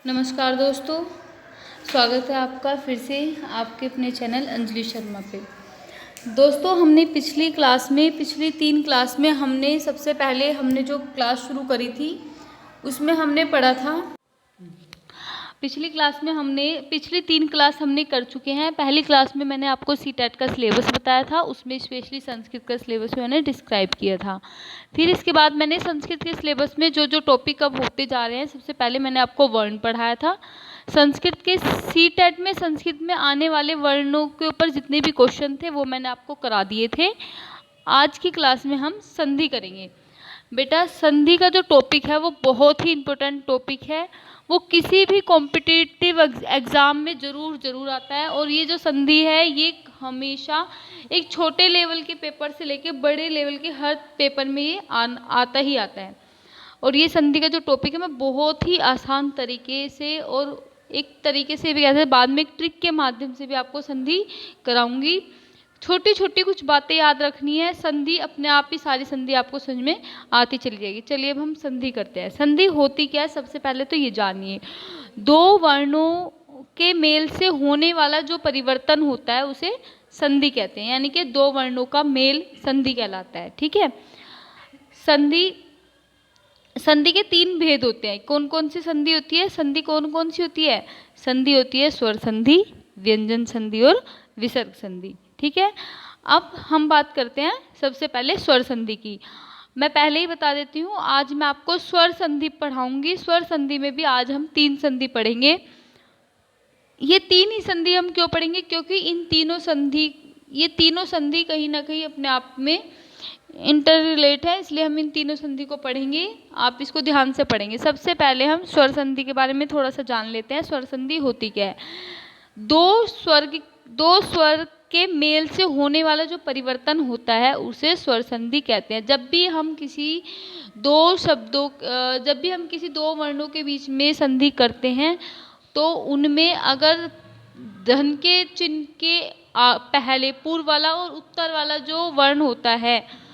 नमस्कार दोस्तों, स्वागत है आपका फिर से आपके अपने चैनल अंजलि शर्मा पे। दोस्तों, हमने पिछली 3 क्लास में हमने सबसे पहले जो क्लास शुरू करी थी उसमें हमने पढ़ा था। पिछली 3 क्लास हमने कर चुके हैं। पहली क्लास में मैंने आपको सीटेट का सिलेबस बताया था, उसमें स्पेशली संस्कृत का सिलेबस मैंने डिस्क्राइब किया था। फिर इसके बाद मैंने संस्कृत के सिलेबस में जो टॉपिक अब होते जा रहे हैं, सबसे पहले मैंने आपको वर्ण पढ़ाया था। संस्कृत के सीटेट में संस्कृत में आने वाले वर्णों के ऊपर जितने भी क्वेश्चन थे वो मैंने आपको करा दिए थे। आज की क्लास में हम संधि करेंगे। बेटा, संधि का जो टॉपिक है वो बहुत ही इम्पोर्टेंट टॉपिक है। वो किसी भी कॉम्पिटिटिव एग्ज़ाम में ज़रूर आता है। और ये जो संधि है ये हमेशा एक छोटे लेवल के पेपर से लेके बड़े लेवल के हर पेपर में ये आता ही आता है। और ये संधि का जो टॉपिक है मैं बहुत ही आसान तरीके से और एक तरीके से भी कहते बाद में एक ट्रिक के माध्यम से भी आपको संधि कराऊंगी। छोटी छोटी कुछ बातें याद रखनी है। संधि अपने आप ही सारी संधि आपको समझ में आती चली जाएगी। चलिए अब हम संधि करते हैं। संधि होती क्या है, सबसे पहले तो ये जानिए। 2 वर्णों के मेल से होने वाला जो परिवर्तन होता है उसे संधि कहते हैं, यानी कि 2 वर्णों का मेल संधि कहलाता है। ठीक है। संधि के 3 भेद होते हैं। कौन कौन सी संधि होती है? संधि कौन कौन सी होती है? संधि होती है स्वर संधि, व्यंजन संधि और विसर्ग संधि। ठीक है। अब हम बात करते हैं सबसे पहले स्वर संधि की। मैं पहले ही बता देती हूँ, आज मैं आपको स्वर संधि पढ़ाऊंगी। स्वर संधि में भी आज हम 3 संधि पढ़ेंगे। ये 3 ही संधि हम क्यों पढ़ेंगे? क्योंकि ये तीनों संधि कहीं ना कहीं अपने आप में इंटर रिलेट है, इसलिए हम इन तीनों संधि को पढ़ेंगे। आप इसको ध्यान से पढ़ेंगे। सबसे पहले हम स्वर संधि के बारे में थोड़ा सा जान लेते हैं। स्वर संधि होती क्या है? 2 स्वर के मेल से होने वाला जो परिवर्तन होता है उसे स्वर संधि कहते हैं। जब भी हम किसी 2 वर्णों के बीच में संधि करते हैं तो उनमें अगर धन के चिन्ह के पहले पूर्व वाला और उत्तर वाला जो वर्ण होता है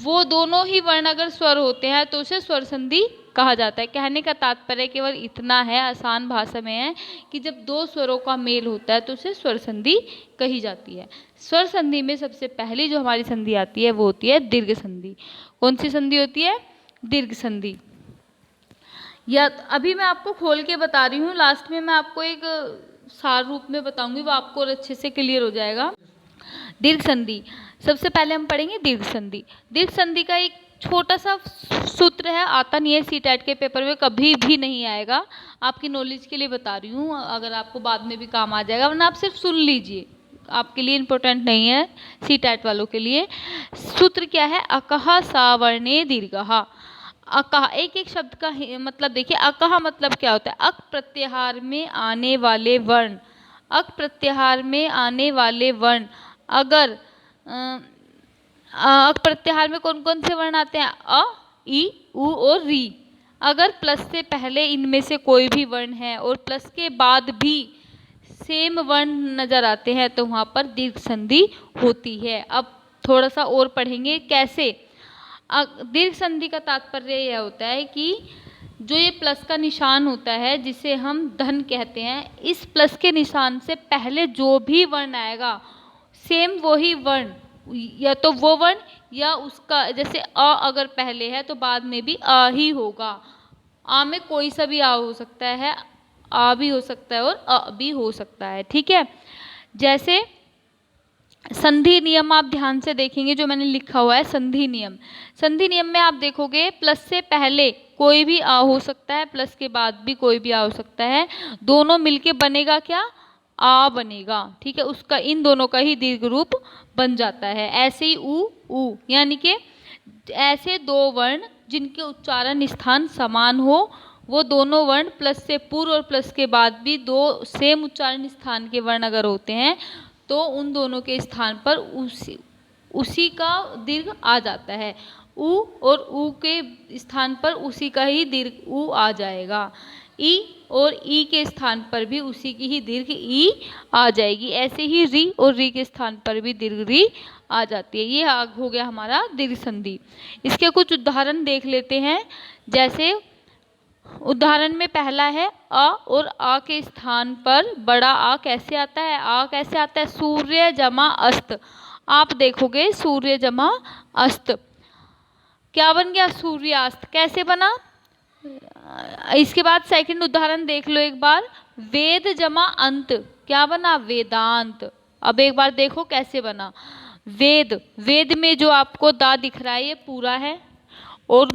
वो दोनों ही वर्ण अगर स्वर होते हैं तो उसे स्वर संधि कहा जाता है। कहने का तात्पर्य केवल इतना है, आसान भाषा में है, कि जब 2 स्वरों का मेल होता है तो उसे स्वर संधि कही जाती है। स्वर संधि में सबसे पहली जो हमारी संधि आती है वो होती है दीर्घ संधि। कौन सी संधि होती है? दीर्घ संधि। या अभी मैं आपको खोल के बता रही हूँ, लास्ट में मैं आपको एक सार रूप में बताऊंगी, वो आपको और अच्छे से क्लियर हो जाएगा। दीर्घ संधि सबसे पहले हम पढ़ेंगे दीर्घ संधि। दीर्घ संधि का एक छोटा सा सूत्र है, आता नहीं है सीटेट के पेपर में, कभी भी नहीं आएगा। आपकी नॉलेज के लिए बता रही हूँ, अगर आपको बाद में भी काम आ जाएगा, वरना आप सिर्फ सुन लीजिए, आपके लिए इम्पोर्टेंट नहीं है, सीटेट वालों के लिए। सूत्र क्या है? अकहा सावर्णे दीर्घहा। अकहा, एक शब्द का मतलब देखिए। अकहा मतलब क्या होता है? अक प्रत्याहार में आने वाले वर्ण। अक प्रत्याहार में आने वाले वर्ण अगर अक प्रत्याहार में कौन कौन से वर्ण आते हैं? अ, ई, उ और री। अगर प्लस से पहले इनमें से कोई भी वर्ण है और प्लस के बाद भी सेम वर्ण नजर आते हैं तो वहाँ पर दीर्घ संधि होती है। अब थोड़ा सा और पढ़ेंगे कैसे। दीर्घ संधि का तात्पर्य यह होता है कि जो ये प्लस का निशान होता है जिसे हम धन कहते हैं, इस प्लस के निशान से पहले जो भी वर्ण आएगा सेम वही वर्ण, या तो वो वर्ण या उसका, जैसे अ अगर पहले है तो बाद में भी अ ही होगा। आ में कोई सा भी आ हो सकता है, आ भी हो सकता है और अ भी हो सकता है। ठीक है। जैसे संधि नियम आप ध्यान से देखेंगे, जो मैंने लिखा हुआ है संधि नियम। संधि नियम में आप देखोगे प्लस से पहले कोई भी आ हो सकता है, प्लस के बाद भी कोई भी आ हो सकता है, दोनों मिलके बनेगा क्या? आ बनेगा। ठीक है। उसका, इन दोनों का ही दीर्घ रूप बन जाता है। ऐसे ही उ, यानी कि ऐसे 2 वर्ण जिनके उच्चारण स्थान समान हो, वो दोनों वर्ण प्लस से पूर्व और प्लस के बाद भी 2 सेम उच्चारण स्थान के वर्ण अगर होते हैं तो उन दोनों के स्थान पर उसी का दीर्घ आ जाता है। उ और उ के स्थान पर उसी का ही दीर्घ उ आ जाएगा। ई और ई के स्थान पर भी उसी की ही दीर्घ ई आ जाएगी। ऐसे ही री और री के स्थान पर भी दीर्घ री आ जाती है। ये हो गया हमारा दीर्घ संधि। इसके कुछ उदाहरण देख लेते हैं। जैसे उदाहरण में पहला है अ और आ के स्थान पर बड़ा आ कैसे आता है? आ कैसे आता है? सूर्य जमा अस्त। आप देखोगे सूर्य जमा अस्त क्या बन गया? सूर्यास्त। कैसे बना? इसके बाद सेकंड उदाहरण देख लो एक बार, वेद जमा अंत क्या बना? वेदांत। अब एक बार देखो कैसे बना। वेद, वेद में जो आपको दा दिख रहा है ये पूरा है और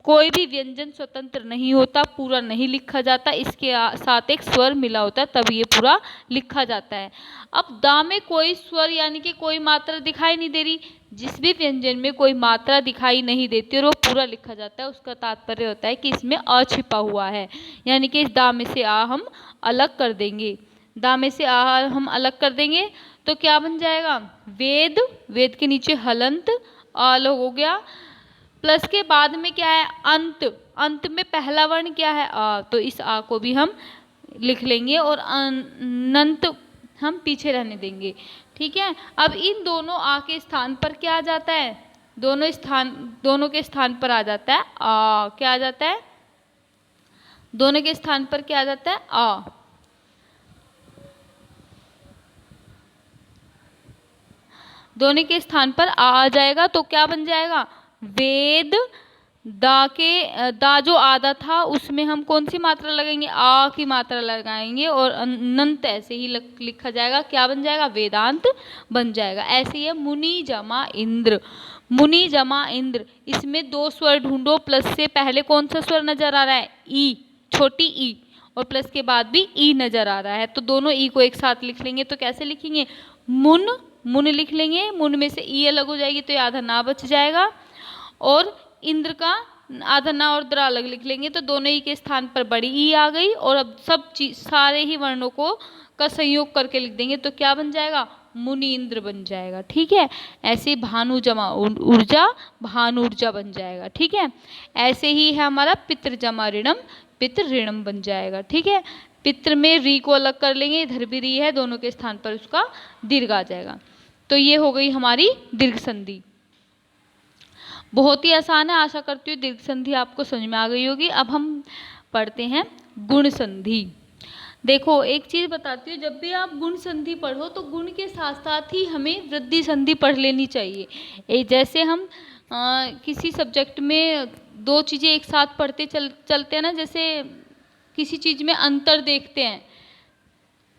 कोई भी व्यंजन स्वतंत्र नहीं होता, पूरा नहीं लिखा जाता, इसके साथ एक स्वर मिला होता है तब ये पूरा लिखा जाता है। अब दा में कोई स्वर यानी कि कोई मात्रा दिखाई नहीं दे रही। जिस भी व्यंजन में कोई मात्रा दिखाई नहीं देती और वो पूरा लिखा जाता है उसका तात्पर्य होता है कि इसमें अ छिपा हुआ है, यानी कि इस दा में से आ हम अलग कर देंगे। दा में से आ हम अलग कर देंगे तो क्या बन जाएगा? वेद, वेद के नीचे हलंत अ अलग हो गया, प्लस के बाद में क्या है? अंत, अंत में पहला वर्ण क्या है? आ, तो इस आ को भी हम लिख लेंगे और अनंत हम पीछे रहने देंगे। ठीक है, अब इन दोनों आ के स्थान पर क्या आ जाता है? दोनों के स्थान पर आ जाता है आ। क्या आ जाता है? दोनों के स्थान पर क्या आ जाता है? आ। दोनों के स्थान पर आ जाएगा तो क्या बन जाएगा? वेद। दा जो आधा था उसमें हम कौन सी मात्रा लगाएंगे? आ की मात्रा लगाएंगे और अनंत ऐसे ही लिखा जाएगा। क्या बन जाएगा? वेदांत बन जाएगा। ऐसे ही है मुनि जमा इंद्र। मुनि जमा इंद्र, इसमें दो स्वर ढूंढो, प्लस से पहले कौन सा स्वर नजर आ रहा है? ई, छोटी ई, और प्लस के बाद भी ई नजर आ रहा है तो दोनों ई को एक साथ लिख लेंगे। तो कैसे लिखेंगे? मुन, मुन लिख लेंगे, मुन में से ई अलग हो जाएगी तो ये आधा ना बच जाएगा, और इंद्र का आधा ना और द्र अलग लिख लेंगे तो दोनों ई के स्थान पर बड़ी ई आ गई और अब सब चीज सारे ही वर्णों को का संयोग करके लिख देंगे तो क्या बन जाएगा? मुनि इंद्र बन जाएगा। ठीक है, ऐसे भानु जमा ऊर्जा, भानु ऊर्जा बन जाएगा। ठीक है, ऐसे ही है हमारा पितृ जमा ऋणम, पितृ ऋणम बन जाएगा। ठीक है, पितृ में री को अलग कर लेंगे, इधर भी री है, दोनों के स्थान पर उसका दीर्घ आ जाएगा। तो ये हो गई हमारी दीर्घ संधि। बहुत ही आसान है, आशा करती हूँ दीर्घ संधि आपको समझ में आ गई होगी। अब हम पढ़ते हैं गुण संधि। देखो एक चीज बताती हूँ, जब भी आप गुण संधि पढ़ो तो गुण के साथ साथ ही हमें वृद्धि संधि पढ़ लेनी चाहिए। जैसे हम किसी सब्जेक्ट में दो चीजें एक साथ पढ़ते चलते हैं ना, जैसे किसी चीज में अंतर देखते हैं,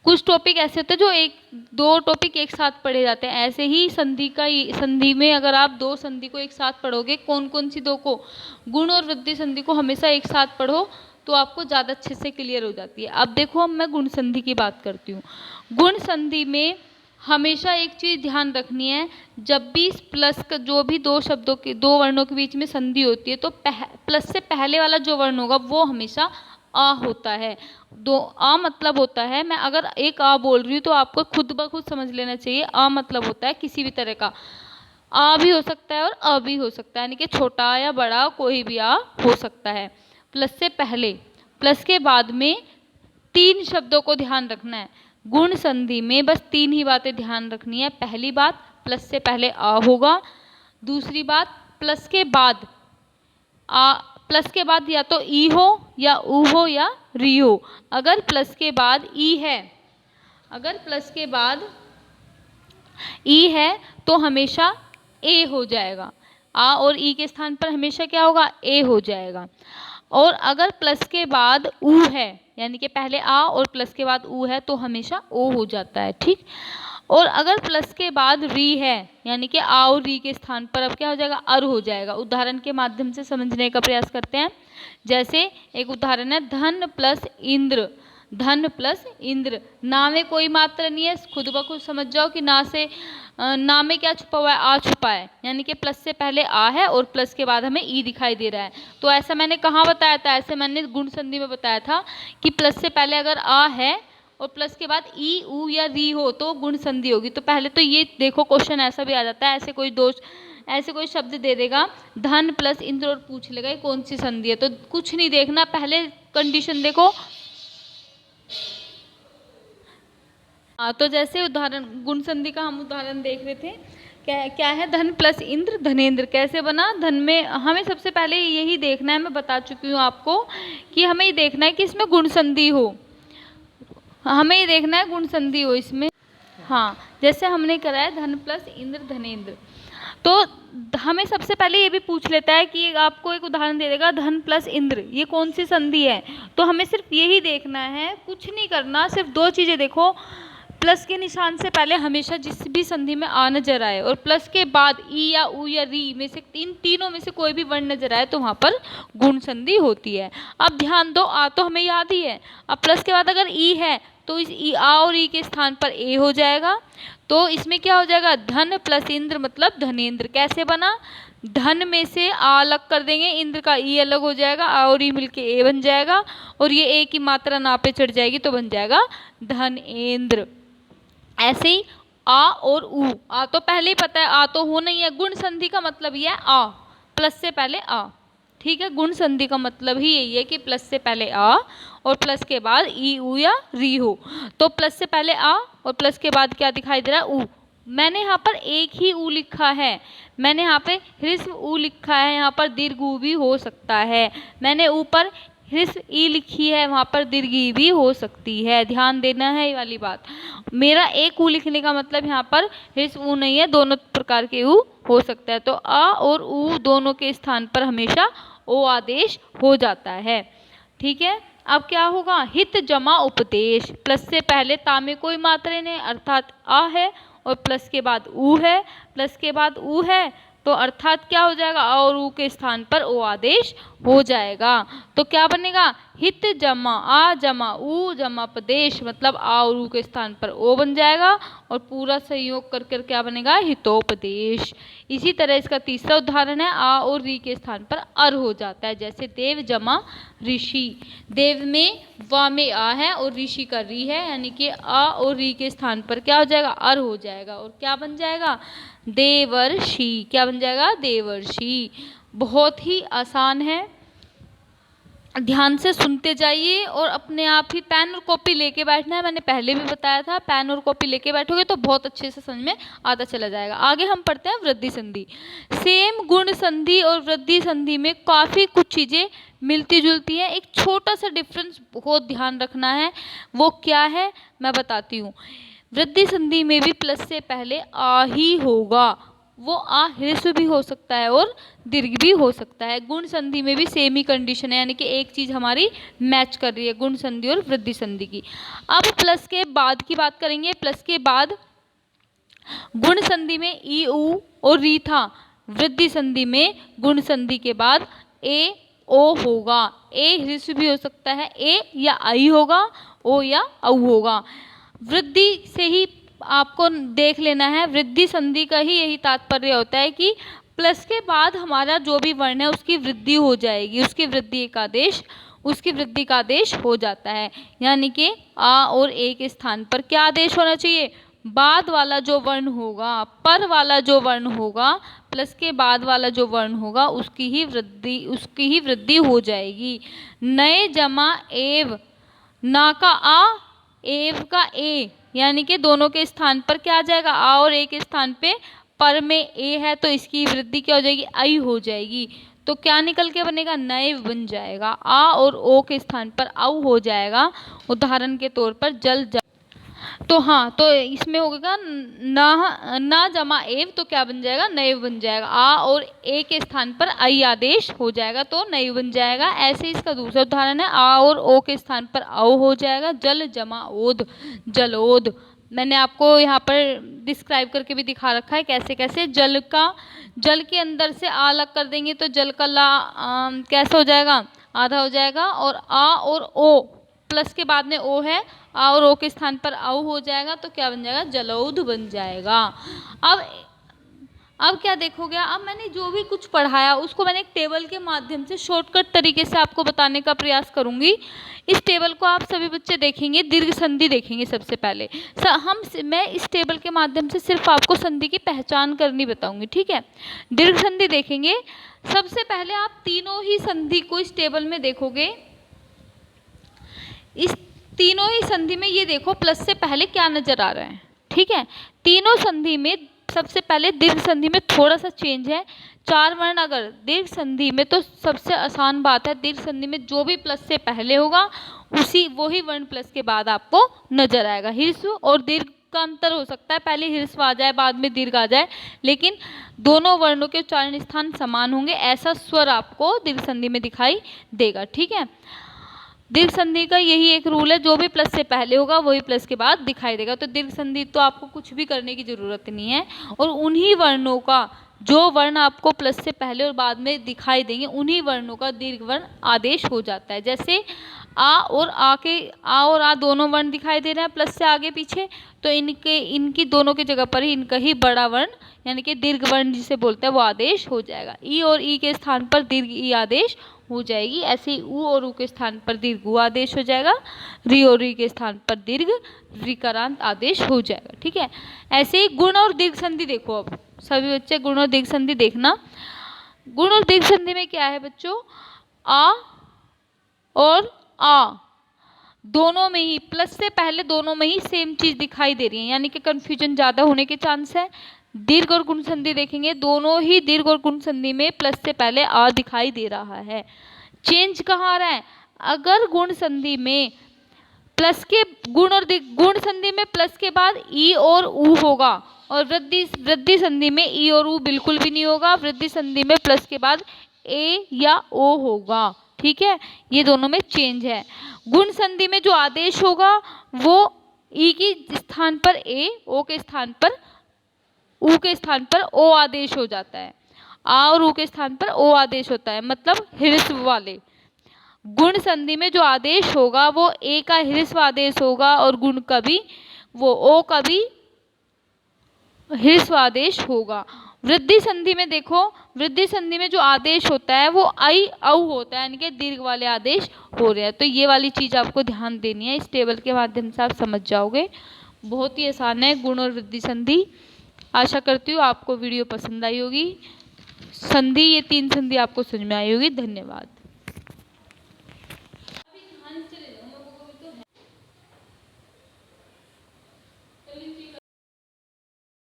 कुछ टॉपिक ऐसे होते हैं जो एक दो टॉपिक एक साथ पढ़े जाते हैं, ऐसे ही संधि में अगर आप दो संधि को एक साथ पढ़ोगे, कौन कौन सी दो को? गुण और वृद्धि संधि को हमेशा एक साथ पढ़ो तो आपको ज़्यादा अच्छे से क्लियर हो जाती है। अब देखो अब मैं गुण संधि की बात करती हूँ। गुण संधि में हमेशा एक चीज़ ध्यान रखनी है, जब भी प्लस का जो भी दो शब्दों के दो वर्णों के बीच में संधि होती है तो प्लस से पहले वाला जो वर्ण होगा वो हमेशा आ होता है। दो आ मतलब होता है, मैं अगर एक आ बोल रही हूँ तो आपको खुद ब खुद समझ लेना चाहिए, आ मतलब होता है किसी भी तरह का, आ भी हो सकता है और अ भी हो सकता है, यानी कि छोटा या बड़ा कोई भी आ हो सकता है। प्लस से पहले, प्लस के बाद में तीन शब्दों को ध्यान रखना है। गुण संधि में बस तीन ही बातें ध्यान रखनी है। पहली बात, प्लस से पहले आ होगा। दूसरी बात, प्लस के बाद प्लस के बाद या तो ई हो या ऊ हो या री हो। अगर प्लस के बाद ई है, अगर प्लस के बाद ई है तो हमेशा ए हो जाएगा। आ और ई के स्थान पर हमेशा क्या होगा? ए हो जाएगा। और अगर प्लस के बाद ऊ है, यानी कि पहले आ और प्लस के बाद ऊ है तो हमेशा ओ हो जाता है। ठीक, और अगर प्लस के बाद री है, यानी कि आ और री के स्थान पर अब क्या हो जाएगा? अर हो जाएगा। उदाहरण के माध्यम से समझने का प्रयास करते हैं। जैसे एक उदाहरण है, धन प्लस इंद्र। धन प्लस इंद्र, ना में कोई मात्रा नहीं है, खुद ब खुद समझ जाओ कि ना से ना में क्या छुपा हुआ है? आ छुपा है, यानी कि प्लस से पहले आ है और प्लस के बाद हमें ई दिखाई दे रहा है। तो ऐसा मैंने कहाँ बताया था? ऐसे मैंने गुण संधि में बताया था कि प्लस से पहले अगर आ है और प्लस के बाद ई ऊ या री हो तो गुण संधि होगी। तो पहले तो ये देखो क्वेश्चन ऐसा भी आ जाता है, ऐसे कोई शब्द दे देगा धन प्लस इंद्र और पूछ लेगा ये कौन सी संधि है, तो कुछ नहीं देखना, पहले कंडीशन देखो। तो जैसे उदाहरण गुण संधि का हम उदाहरण देख रहे थे, क्या क्या है, धन प्लस इंद्र धनेंद्र कैसे बना। धन में हमें सबसे पहले यही देखना है, मैं बता चुकी हूँ आपको कि हमें ये देखना है कि इसमें गुण संधि हो, हमें ये देखना है गुण संधि हो इसमें। हाँ, जैसे हमने करा है धन प्लस इंद्र धनेंद्र, तो हमें सबसे पहले ये भी पूछ लेता है कि आपको एक उदाहरण दे देगा धन प्लस इंद्र, ये कौन सी संधि है। तो हमें सिर्फ यही देखना है, कुछ नहीं करना, सिर्फ दो चीज़ें देखो, प्लस के निशान से पहले हमेशा जिस भी संधि में आ नजर आए और प्लस के बाद ई या उ या री में से इन तीनों में से कोई भी वर्ण नजर आए तो वहाँ पर गुण संधि होती है। अब ध्यान दो, आ तो हमें याद ही है, अब प्लस के बाद अगर ई है तो इस ई आ और ई के स्थान पर ए हो जाएगा। तो इसमें क्या हो जाएगा, धन प्लस इंद्र मतलब धनेंद्र। कैसे बना, धन में से आ अलग कर देंगे, इंद्र का ई अलग हो जाएगा, आ और ई मिलके ए बन जाएगा, और ये ए की मात्रा ना पे चढ़ जाएगी तो बन जाएगा धनेंद्र। ऐसे ही आ और उ, आ तो पहले ही पता है, आ तो हो नहीं है, गुण संधि का मतलब ये है आ, प्लस से पहले आ, ठीक है। गुण संधि का मतलब ही यही है कि प्लस से पहले आ और प्लस के बाद ई उ या री हो। तो प्लस से पहले आ और प्लस के बाद क्या दिखाई दे रहा है, उ। मैंने यहाँ पर एक ही उ लिखा है, मैंने यहाँ पे ह्रस्व उ लिखा है, यहाँ पर दीर्घ उ भी हो सकता है। मैंने ऊपर ह्रस्व ई लिखी है, वहाँ पर दीर्घ ई भी हो सकती है, ध्यान देना है ये वाली बात। मेरा एक उ लिखने का मतलब यहाँ पर ह्रस्व उ नहीं है, दोनों प्रकार के उ हो सकता है। तो आ और उ दोनों के स्थान पर हमेशा ओ आदेश हो जाता है, ठीक है। अब क्या होगा, हित जमा उपदेश, प्लस से पहले ता में कोई मात्रा नहीं अर्थात आ है, और प्लस के बाद उ है, प्लस के बाद उ है, तो अर्थात क्या हो जाएगा, आ और उ के स्थान पर ओ आदेश हो जाएगा। तो क्या बनेगा, हित जमा आ जमा उ जमा उपदेश, मतलब आ और उ के स्थान पर ओ बन जाएगा, और पूरा संयोग कर कर क्या बनेगा, हितोपदेश। इसी तरह इसका तीसरा उदाहरण है, आ और री के स्थान पर अर हो जाता है, जैसे देव जमा ऋषि। देव में वा में आ है और ऋषि का री है, यानी कि आ और री के स्थान पर क्या हो जाएगा, अर हो जाएगा, और क्या बन जाएगा, देवर्षि। क्या बन जाएगा, देवर्षि। बहुत ही आसान है, ध्यान से सुनते जाइए और अपने आप ही पेन और कॉपी लेके बैठना है। मैंने पहले भी बताया था, पेन और कॉपी लेके बैठोगे तो बहुत अच्छे से समझ में आता चला जाएगा। आगे हम पढ़ते हैं वृद्धि संधि। सेम गुण संधि और वृद्धि संधि में काफ़ी कुछ चीज़ें मिलती जुलती हैं, एक छोटा सा डिफरेंस बहुत ध्यान रखना है, वो क्या है मैं बताती हूँ। वृद्धि संधि में भी प्लस से पहले आ ही होगा, वो आ ह्रस्व भी हो सकता है और दीर्घ भी हो सकता है। गुण संधि में भी सेम ही कंडीशन है, यानी कि एक चीज़ हमारी मैच कर रही है, गुण संधि और वृद्धि संधि की। अब प्लस के बाद की बात करेंगे। प्लस के बाद गुण संधि में ई उ और री था, वृद्धि संधि में गुण संधि के बाद ए ओ होगा। ए ह्रस्व भी हो सकता है, ए या आई होगा, ओ या औ होगा। वृद्धि से ही आपको देख लेना है, वृद्धि संधि का ही यही तात्पर्य होता है कि प्लस के बाद हमारा जो भी वर्ण है उसकी वृद्धि हो जाएगी, उसकी वृद्धि का आदेश हो जाता है। यानी कि आ और ए के स्थान पर क्या आदेश होना चाहिए, बाद वाला जो वर्ण होगा, पर वाला जो वर्ण होगा, प्लस के बाद वाला जो वर्ण होगा उसकी ही वृद्धि हो जाएगी। नए जमा एव, ना का आ एव का ए, यानी कि दोनों के स्थान पर क्या आ जाएगा, आ और ए के स्थान पे पर में ए है तो इसकी वृद्धि क्या हो जाएगी, आई हो जाएगी। तो क्या निकल के बनेगा, नए बन जाएगा। आ और ओ के स्थान पर औ हो जाएगा, उदाहरण के तौर पर जल जा। तो हाँ, तो इसमें होगा ना जमा एव, तो क्या बन जाएगा, नैव बन जाएगा। आ और ए के स्थान पर आई आदेश हो जाएगा तो नैव बन जाएगा। ऐसे इसका दूसरा उदाहरण है, आ और ओ के स्थान पर औ हो जाएगा, जल जमा ओद, जलोद। मैंने आपको यहाँ पर डिस्क्राइब करके भी दिखा रखा है कैसे कैसे। जल के अंदर से आ अलग कर देंगे तो जल का ला कैसे हो जाएगा, आधा हो जाएगा, और आ और ओ प्लस के बाद में ओ है, आ और ओ के स्थान पर औ हो जाएगा तो क्या बन जाएगा, जलौध बन जाएगा। अब क्या देखोगे, अब मैंने जो भी कुछ पढ़ाया उसको मैंने एक टेबल के माध्यम से शॉर्टकट तरीके से आपको बताने का प्रयास करूंगी। इस टेबल को आप सभी बच्चे देखेंगे, दीर्घ संधि देखेंगे सबसे पहले। मैं इस टेबल के माध्यम से सिर्फ आपको संधि की पहचान करनी बताऊंगी, ठीक है। दीर्घ संधि देखेंगे, सबसे पहले आप तीनों ही संधि को इस टेबल में देखोगे। इस तीनों ही संधि में ये देखो प्लस से पहले क्या नजर आ रहा है, ठीक है। तीनों संधि में सबसे पहले दीर्घ संधि में थोड़ा सा चेंज है। 4 वर्ण अगर दीर्घ संधि में, तो सबसे आसान बात है, दीर्घ संधि में जो भी प्लस से पहले होगा वही वर्ण प्लस के बाद आपको नजर आएगा। ह्रस्व और दीर्घ का अंतर हो सकता है, पहले ह्रस्व आ जाए बाद में दीर्घ आ जाए, लेकिन दोनों वर्णों के उच्चारण स्थान समान होंगे, ऐसा स्वर आपको दीर्घ संधि में दिखाई देगा। ठीक है, दीर्घ संधि का यही एक रूल है, जो भी प्लस से पहले होगा वही प्लस के बाद दिखाई देगा। तो दीर्घ संधि तो आपको कुछ भी करने की जरूरत नहीं है, और उन्हीं वर्णों का, जो वर्ण आपको प्लस से पहले और बाद में दिखाई देंगे, उन्हीं वर्णों का दीर्घ वर्ण आदेश हो जाता है। जैसे आ और आ दोनों वर्ण दिखाई दे रहे हैं प्लस से आगे पीछे, तो इनकी दोनों की जगह पर ही इनका ही बड़ा वर्ण यानी कि दीर्घ वर्ण जिसे बोलते हैं वो आदेश हो जाएगा। ई और ई के स्थान पर दीर्घ ई आदेश हो जाएगी। ऐसे ही ऊ और ऊ के स्थान पर दीर्घ ऊ आदेश हो जाएगा। री और री के स्थान पर दीर्घ ऋकारांत आदेश हो जाएगा। ठीक है, ऐसे ही गुण और दीर्घ संधि देखो। अब सभी बच्चे गुण और दीर्घ संधि देखना। गुण और दीर्घ संधि में क्या है बच्चों, आ और आ दोनों में ही, प्लस से पहले दोनों में ही सेम चीज दिखाई दे रही है, यानी कि कंफ्यूजन ज्यादा होने के चांस है। दीर्घ और गुण संधि देखेंगे, दोनों ही दीर्घ और गुण संधि में प्लस से पहले आ दिखाई दे रहा है। चेंज कहाँ आ रहा है, अगर गुण संधि में प्लस के गुण संधि में प्लस के बाद ई और ऊ होगा, और वृद्धि संधि में ई और ऊ बिल्कुल भी नहीं होगा। वृद्धि संधि में प्लस के बाद ए या ओ होगा। ठीक है, ये दोनों में चेंज है। गुण संधि में जो आदेश होगा वो ई के स्थान पर ए, ओ के स्थान पर ऊ के स्थान पर ओ आदेश हो जाता है। आ और ऊ के स्थान पर ओ आदेश होता है, मतलब ह्रस्व वाले। गुण संधि में जो आदेश होगा वो ए का ह्रस्व आदेश होगा, और गुण का भी वो ओ का भी ह्रस्व आदेश होगा। वृद्धि संधि में देखो, वृद्धि संधि में जो आदेश होता है वो आई औ होता है, यानी कि दीर्घ वाले आदेश हो रहे हैं। तो ये वाली चीज आपको ध्यान देनी है, इस टेबल के माध्यम से आप समझ जाओगे। बहुत ही आसान है गुण और वृद्धि संधि। आशा करती हूँ आपको वीडियो पसंद आई होगी। संधि, ये 3 संधि आपको समझ में आई होगी। धन्यवाद।